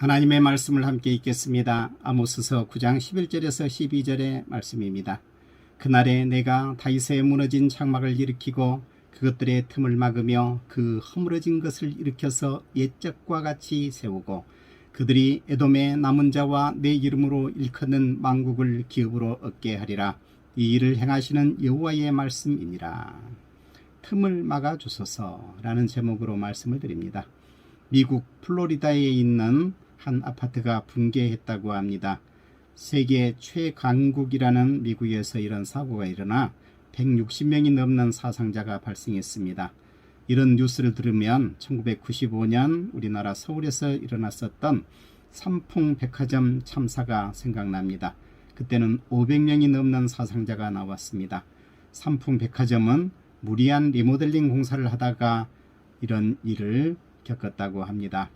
하나님의 말씀을 함께 읽겠습니다. 아모스서 9장 11절에서 12절의 말씀입니다. 그날에 내가 다윗의 무너진 장막을 일으키고 그것들의 틈을 막으며 그 허물어진 것을 일으켜서 옛적과 같이 세우고 그들이 에돔의 남은 자와 내 이름으로 일컫는 만국을 기업으로 얻게 하리라. 이 일을 행하시는 여호와의 말씀이니라. 틈을 막아주소서라는 제목으로 말씀을 드립니다. 미국 플로리다에 있는 한 아파트가 붕괴했다고 합니다. 세계 최강국이라는 미국에서 이런 사고가 일어나 160명이 넘는 사상자가 발생했습니다. 이런 뉴스를 들으면 1995년 우리나라 서울에서 일어났었던 삼풍백화점 참사가 생각납니다. 그때는 500명이 넘는 사상자가 나왔습니다. 삼풍백화점은 무리한 리모델링 공사를 하다가 이런 일을 겪었다고 합니다.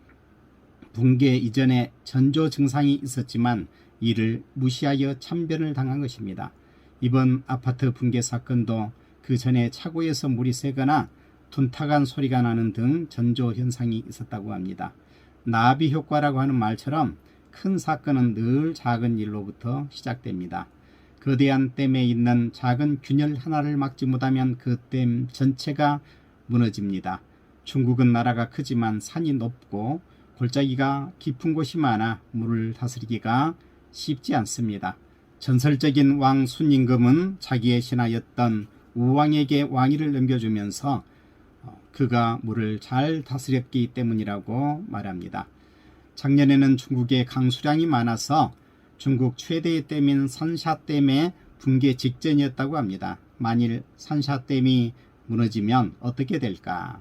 붕괴 이전에 전조 증상이 있었지만 이를 무시하여 참변을 당한 것입니다. 이번 아파트 붕괴 사건도 그 전에 차고에서 물이 새거나 둔탁한 소리가 나는 등 전조 현상이 있었다고 합니다. 나비 효과라고 하는 말처럼 큰 사건은 늘 작은 일로부터 시작됩니다. 거대한 댐에 있는 작은 균열 하나를 막지 못하면 그 댐 전체가 무너집니다. 중국은 나라가 크지만 산이 높고 골짜기가 깊은 곳이 많아 물을 다스리기가 쉽지 않습니다. 전설적인 왕 순임금은 자기의 신하였던 우왕에게 왕위를 넘겨주면서 그가 물을 잘 다스렸기 때문이라고 말합니다. 작년에는 중국에 강수량이 많아서 중국 최대의 댐인 산샤댐의 붕괴 직전이었다고 합니다. 만일 산샤댐이 무너지면 어떻게 될까?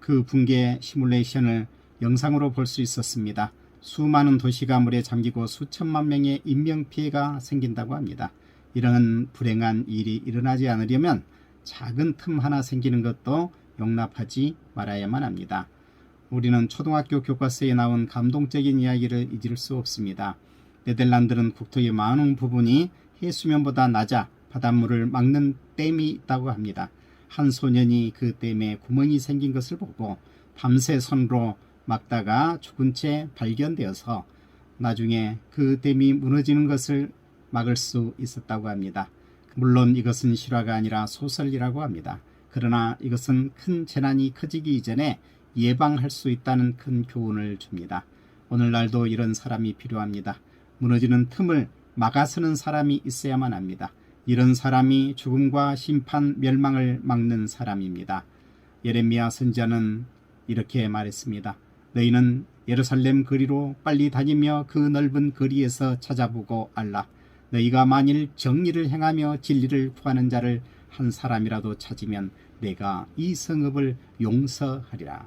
그 붕괴 시뮬레이션을 영상으로 볼 수 있었습니다. 수많은 도시가 물에 잠기고 수천만 명의 인명피해가 생긴다고 합니다. 이런 불행한 일이 일어나지 않으려면 작은 틈 하나 생기는 것도 용납하지 말아야만 합니다. 우리는 초등학교 교과서에 나온 감동적인 이야기를 잊을 수 없습니다. 네덜란드는 국토의 많은 부분이 해수면보다 낮아 바닷물을 막는 댐이 있다고 합니다. 한 소년이 그 댐에 구멍이 생긴 것을 보고 밤새 손으로 막다가 죽은 채 발견되어서 나중에 그 댐이 무너지는 것을 막을 수 있었다고 합니다. 물론 이것은 실화가 아니라 소설이라고 합니다. 그러나 이것은 큰 재난이 커지기 이전에 예방할 수 있다는 큰 교훈을 줍니다. 오늘날도 이런 사람이 필요합니다. 무너지는 틈을 막아서는 사람이 있어야만 합니다. 이런 사람이 죽음과 심판, 멸망을 막는 사람입니다. 예레미야 선지자는 이렇게 말했습니다. 너희는 예루살렘 거리로 빨리 다니며 그 넓은 거리에서 찾아보고 알라. 너희가 만일 정의를 행하며 진리를 구하는 자를 한 사람이라도 찾으면 내가 이 성읍을 용서하리라.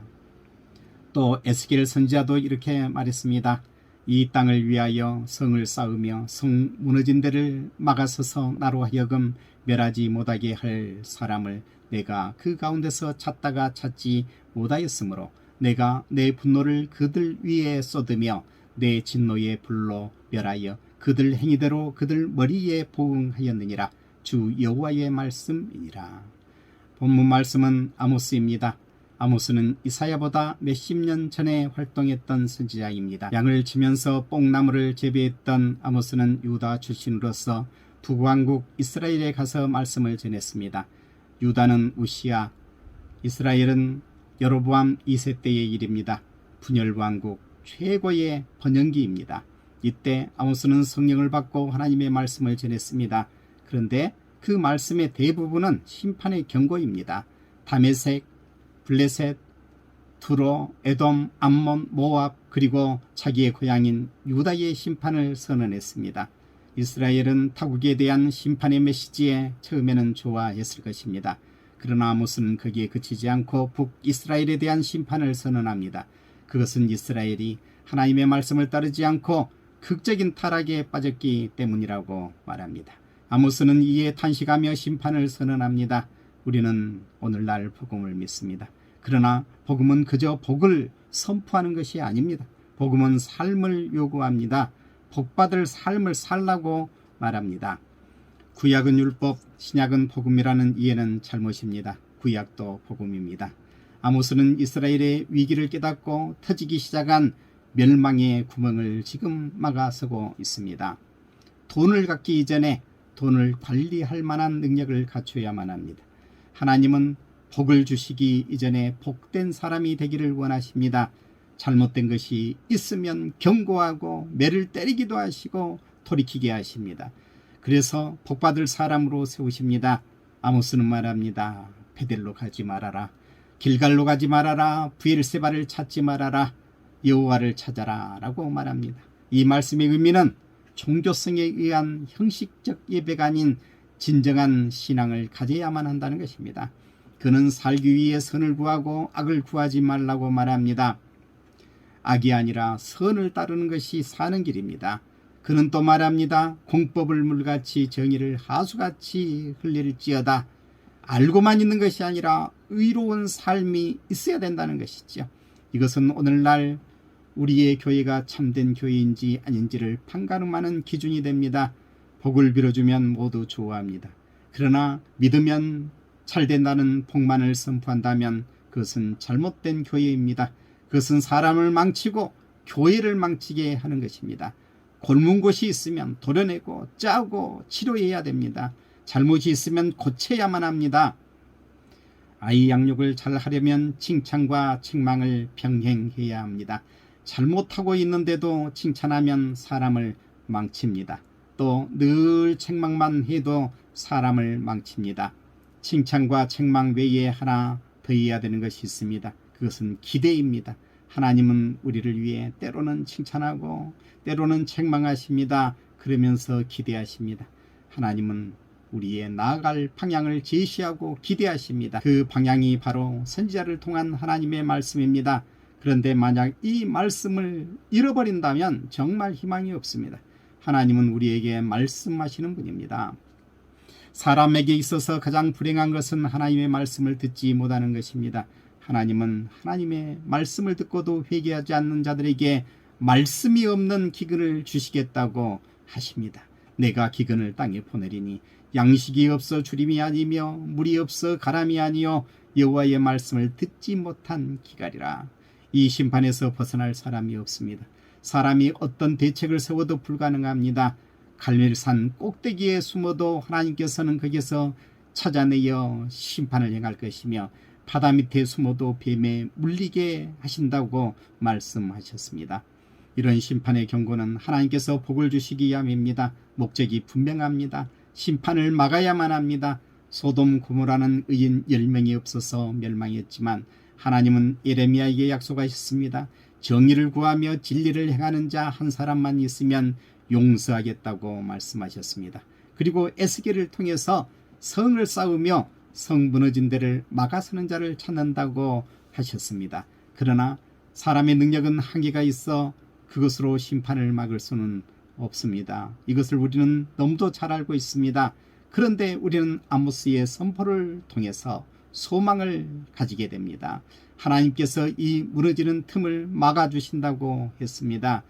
또 에스겔 선지자도 이렇게 말했습니다. 이 땅을 위하여 성을 쌓으며 성 무너진 데를 막아서서 나로 하여금 멸하지 못하게 할 사람을 내가 그 가운데서 찾다가 찾지 못하였으므로 내가 내 분노를 그들 위에 쏟으며 내 진노의 불로 멸하여 그들 행위대로 그들 머리에 보응하였느니라. 주 여호와의 말씀이니라. 본문 말씀은 아모스입니다. 아모스는 이사야보다 몇십 년 전에 활동했던 선지자입니다. 양을 치면서 뽕나무를 재배했던 아모스는 유다 출신으로서 북왕국 이스라엘에 가서 말씀을 전했습니다. 유다는 우시야, 이스라엘은 여로보암 2세 때의 일입니다. 분열왕국 최고의 번영기입니다. 이때 아모스는 성령을 받고 하나님의 말씀을 전했습니다. 그런데 그 말씀의 대부분은 심판의 경고입니다. 다메섹, 블레셋, 두로, 에돔, 암몬, 모압 그리고 자기의 고향인 유다의 심판을 선언했습니다. 이스라엘은 타국에 대한 심판의 메시지에 처음에는 좋아했을 것입니다. 그러나 아모스는 거기에 그치지 않고 북이스라엘에 대한 심판을 선언합니다. 그것은 이스라엘이 하나님의 말씀을 따르지 않고 극적인 타락에 빠졌기 때문이라고 말합니다. 아모스는 이에 탄식하며 심판을 선언합니다. 우리는 오늘날 복음을 믿습니다. 그러나 복음은 그저 복을 선포하는 것이 아닙니다. 복음은 삶을 요구합니다. 복받을 삶을 살라고 말합니다. 구약은 율법, 신약은 복음이라는 이해는 잘못입니다. 구약도 복음입니다. 아모스는 이스라엘의 위기를 깨닫고 터지기 시작한 멸망의 구멍을 지금 막아서고 있습니다. 돈을 갖기 이전에 돈을 관리할 만한 능력을 갖춰야만 합니다. 하나님은 복을 주시기 이전에 복된 사람이 되기를 원하십니다. 잘못된 것이 있으면 경고하고 매를 때리기도 하시고 돌이키게 하십니다. 그래서 복받을 사람으로 세우십니다. 아모스는 말합니다. 베델로 가지 말아라. 길갈로 가지 말아라. 브엘세바를 찾지 말아라. 여호와를 찾아라 라고 말합니다. 이 말씀의 의미는 종교성에 의한 형식적 예배가 아닌 진정한 신앙을 가져야만 한다는 것입니다. 그는 살기 위해 선을 구하고 악을 구하지 말라고 말합니다. 악이 아니라 선을 따르는 것이 사는 길입니다. 그는 또 말합니다. 공법을 물같이 정의를 하수같이 흘릴지어다. 알고만 있는 것이 아니라 의로운 삶이 있어야 된다는 것이죠. 이것은 오늘날 우리의 교회가 참된 교회인지 아닌지를 판가름하는 기준이 됩니다. 복을 빌어주면 모두 좋아합니다. 그러나 믿으면 잘 된다는 복만을 선포한다면 그것은 잘못된 교회입니다. 그것은 사람을 망치고 교회를 망치게 하는 것입니다. 골문 곳이 있으면 도려내고 짜고 치료해야 됩니다. 잘못이 있으면 고쳐야만 합니다. 아이 양육을 잘 하려면 칭찬과 책망을 병행해야 합니다. 잘못하고 있는데도 칭찬하면 사람을 망칩니다. 또 늘 책망만 해도 사람을 망칩니다. 칭찬과 책망 외에 하나 더 해야 되는 것이 있습니다. 그것은 기대입니다. 하나님은 우리를 위해 때로는 칭찬하고 때로는 책망하십니다. 그러면서 기대하십니다. 하나님은 우리의 나아갈 방향을 제시하고 기대하십니다. 그 방향이 바로 선지자를 통한 하나님의 말씀입니다. 그런데 만약 이 말씀을 잃어버린다면 정말 희망이 없습니다. 하나님은 우리에게 말씀하시는 분입니다. 사람에게 있어서 가장 불행한 것은 하나님의 말씀을 듣지 못하는 것입니다. 하나님은 하나님의 말씀을 듣고도 회개하지 않는 자들에게 말씀이 없는 기근을 주시겠다고 하십니다. 내가 기근을 땅에 보내리니 양식이 없어 주림이 아니며 물이 없어 가람이 아니요 여호와의 말씀을 듣지 못한 기갈이라. 이 심판에서 벗어날 사람이 없습니다. 사람이 어떤 대책을 세워도 불가능합니다. 갈멜산 꼭대기에 숨어도 하나님께서는 거기서 찾아내어 심판을 행할 것이며 바다 밑에 숨어도 뱀에 물리게 하신다고 말씀하셨습니다. 이런 심판의 경고는 하나님께서 복을 주시기 위함입니다. 목적이 분명합니다. 심판을 막아야만 합니다. 소돔 고모라는 의인 10명이 없어서 멸망했지만 하나님은 예레미야에게 약속하셨습니다. 정의를 구하며 진리를 행하는 자 한 사람만 있으면 용서하겠다고 말씀하셨습니다. 그리고 에스겔을 통해서 성을 쌓으며 성 무너진 데를 막아서는 자를 찾는다고 하셨습니다. 그러나 사람의 능력은 한계가 있어 그것으로 심판을 막을 수는 없습니다. 이것을 우리는 너무도 잘 알고 있습니다. 그런데 우리는 아모스의 선포를 통해서 소망을 가지게 됩니다. 하나님께서 이 무너지는 틈을 막아주신다고 했습니다.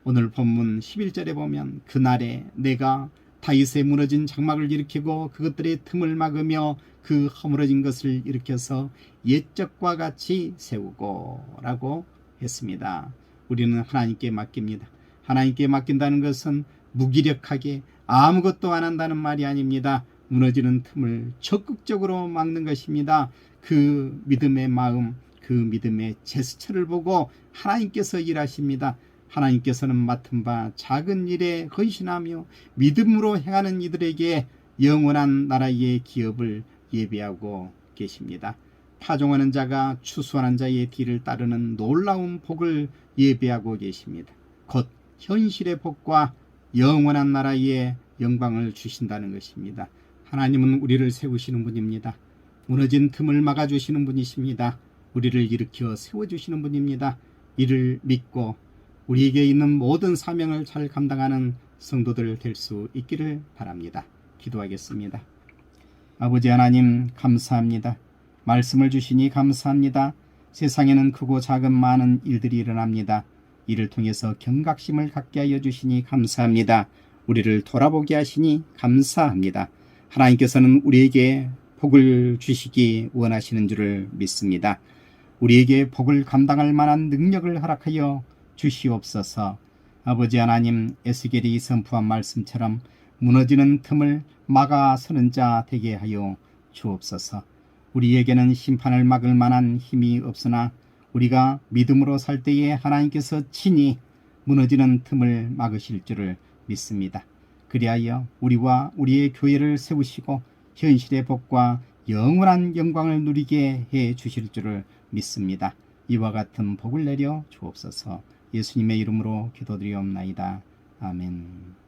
오늘 본문 11절에 보면 그날에 내가 다윗의 무너진 장막을 일으키고 그것들의 틈을 막으며 그 허물어진 것을 일으켜서 옛적과 같이 세우고 라고 했습니다. 우리는 하나님께 맡깁니다. 하나님께 맡긴다는 것은 무기력하게 아무것도 안 한다는 말이 아닙니다. 무너지는 틈을 적극적으로 막는 것입니다. 그 믿음의 마음, 그 믿음의 제스처를 보고 하나님께서 일하십니다. 하나님께서는 맡은 바 작은 일에 헌신하며 믿음으로 행하는 이들에게 영원한 나라의 기업을 예비하고 계십니다. 파종하는 자가 추수하는 자의 뒤를 따르는 놀라운 복을 예비하고 계십니다. 곧 현실의 복과 영원한 나라의 영광을 주신다는 것입니다. 하나님은 우리를 세우시는 분입니다. 무너진 틈을 막아주시는 분이십니다. 우리를 일으켜 세워주시는 분입니다. 이를 믿고 우리에게 있는 모든 사명을 잘 감당하는 성도들 될 수 있기를 바랍니다. 기도하겠습니다. 아버지 하나님 감사합니다. 말씀을 주시니 감사합니다. 세상에는 크고 작은 많은 일들이 일어납니다. 이를 통해서 경각심을 갖게 하여 주시니 감사합니다. 우리를 돌아보게 하시니 감사합니다. 하나님께서는 우리에게 복을 주시기 원하시는 줄을 믿습니다. 우리에게 복을 감당할 만한 능력을 허락하여 주시옵소서. 아버지 하나님, 에스겔이 선포한 말씀처럼 무너지는 틈을 막아서는 자 되게 하여 주옵소서. 우리에게는 심판을 막을 만한 힘이 없으나 우리가 믿음으로 살 때에 하나님께서 친히 무너지는 틈을 막으실 줄을 믿습니다. 그리하여 우리와 우리의 교회를 세우시고 현실의 복과 영원한 영광을 누리게 해 주실 줄을 믿습니다. 이와 같은 복을 내려 주옵소서. 예수님의 이름으로 기도드리옵나이다. 아멘.